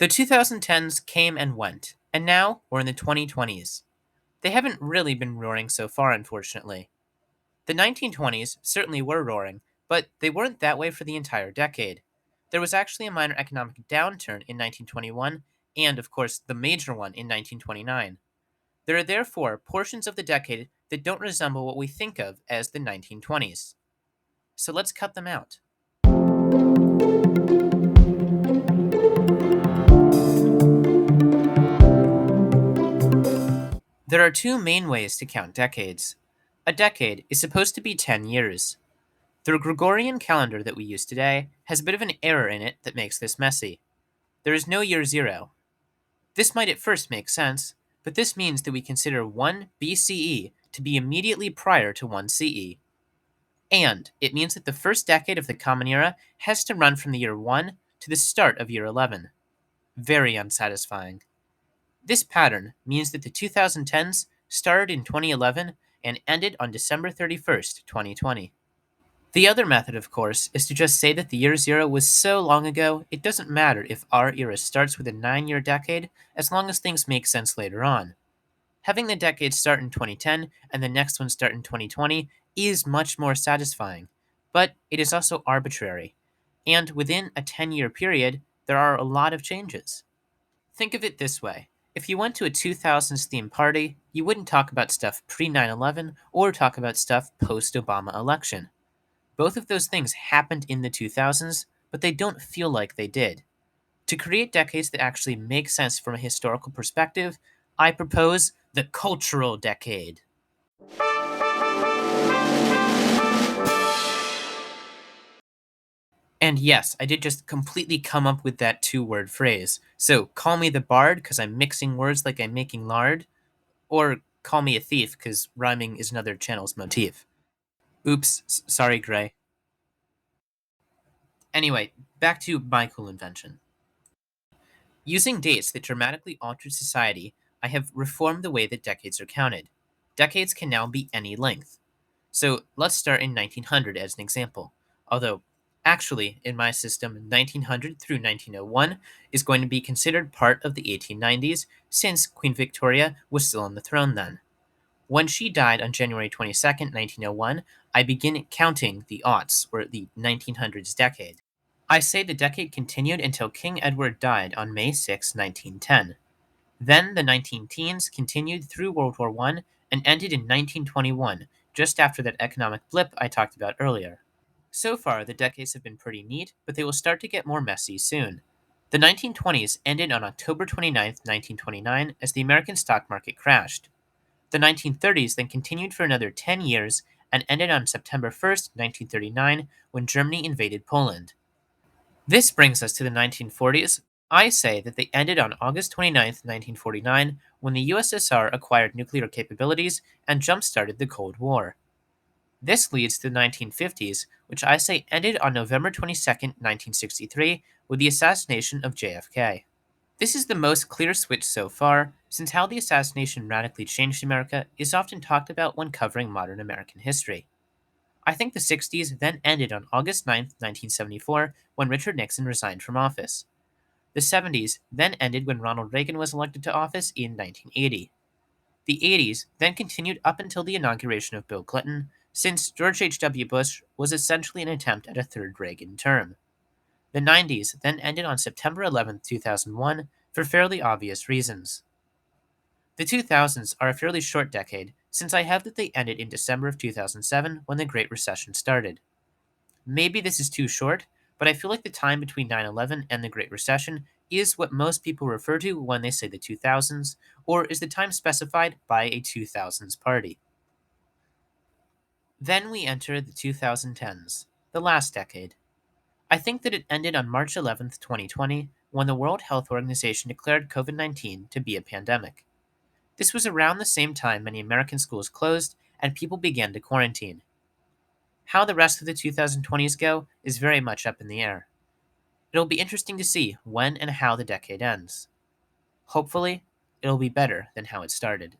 The 2010s came and went, and now we're in the 2020s. They haven't really been roaring so far, unfortunately. The 1920s certainly were roaring, but they weren't that way for the entire decade. There was actually a minor economic downturn in 1921, and, of course, the major one in 1929. There are therefore portions of the decade that don't resemble what we think of as the 1920s. So let's cut them out. There are two main ways to count decades. A decade is supposed to be 10 years. The Gregorian calendar that we use today has a bit of an error in it that makes this messy. There is no year zero. This might at first make sense, but this means that we consider 1 BCE to be immediately prior to 1 CE. And it means that the first decade of the Common Era has to run from the year 1 to the start of year 11. Very unsatisfying. This pattern means that the 2010s started in 2011 and ended on December 31st, 2020. The other method, of course, is to just say that the year zero was so long ago, it doesn't matter if our era starts with a 9-year decade, as long as things make sense later on. Having the decade start in 2010 and the next one start in 2020 is much more satisfying, but it is also arbitrary. And within a 10-year period, there are a lot of changes. Think of it this way. If you went to a 2000s themed party, you wouldn't talk about stuff pre 9/11 or talk about stuff post Obama election. Both of those things happened in the 2000s, but they don't feel like they did. To create decades that actually make sense from a historical perspective, I propose the cultural decade. And yes, I did just completely come up with that two-word phrase. So call me the bard because I'm mixing words like I'm making lard, or call me a thief because rhyming is another channel's motif. Oops, sorry, Gray. Anyway, back to my cool invention. Using dates that dramatically altered society, I have reformed the way that decades are counted. Decades can now be any length. So let's start in 1900 as an example. Although, actually, in my system, 1900 through 1901 is going to be considered part of the 1890s since Queen Victoria was still on the throne then. When she died on January 22nd, 1901, I begin counting the aughts, or the 1900s decade. I say the decade continued until King Edward died on May 6, 1910. Then the 19 teens continued through World War I and ended in 1921, just after that economic blip I talked about earlier. So far, the decades have been pretty neat, but they will start to get more messy soon. The 1920s ended on October 29, 1929, as the American stock market crashed. The 1930s then continued for another 10 years and ended on September 1st, 1939, when Germany invaded Poland. This brings us to the 1940s. I say that they ended on August 29th, 1949, when the USSR acquired nuclear capabilities and jump-started the Cold War. This leads to the 1950s, which I say ended on November 22nd, 1963, with the assassination of JFK. This is the most clear switch so far, since how the assassination radically changed America is often talked about when covering modern American history. I think the 60s then ended on August 9th, 1974, when Richard Nixon resigned from office. The 70s then ended when Ronald Reagan was elected to office in 1980. The 80s then continued up until the inauguration of Bill Clinton, since George H.W. Bush was essentially an attempt at a third Reagan term. The 90s then ended on September 11th, 2001, for fairly obvious reasons. The 2000s are a fairly short decade, since I have that they ended in December of 2007 when the Great Recession started. Maybe this is too short, but I feel like the time between 9/11 and the Great Recession is what most people refer to when they say the 2000s, or is the time specified by a 2000s party. Then we enter the 2010s, the last decade. I think that it ended on March 11th, 2020, when the World Health Organization declared COVID 19 to be a pandemic. This was around the same time many American schools closed and people began to quarantine. How the rest of the 2020s go is very much up in the air. It'll be interesting to see when and how the decade ends. Hopefully, it'll be better than how it started.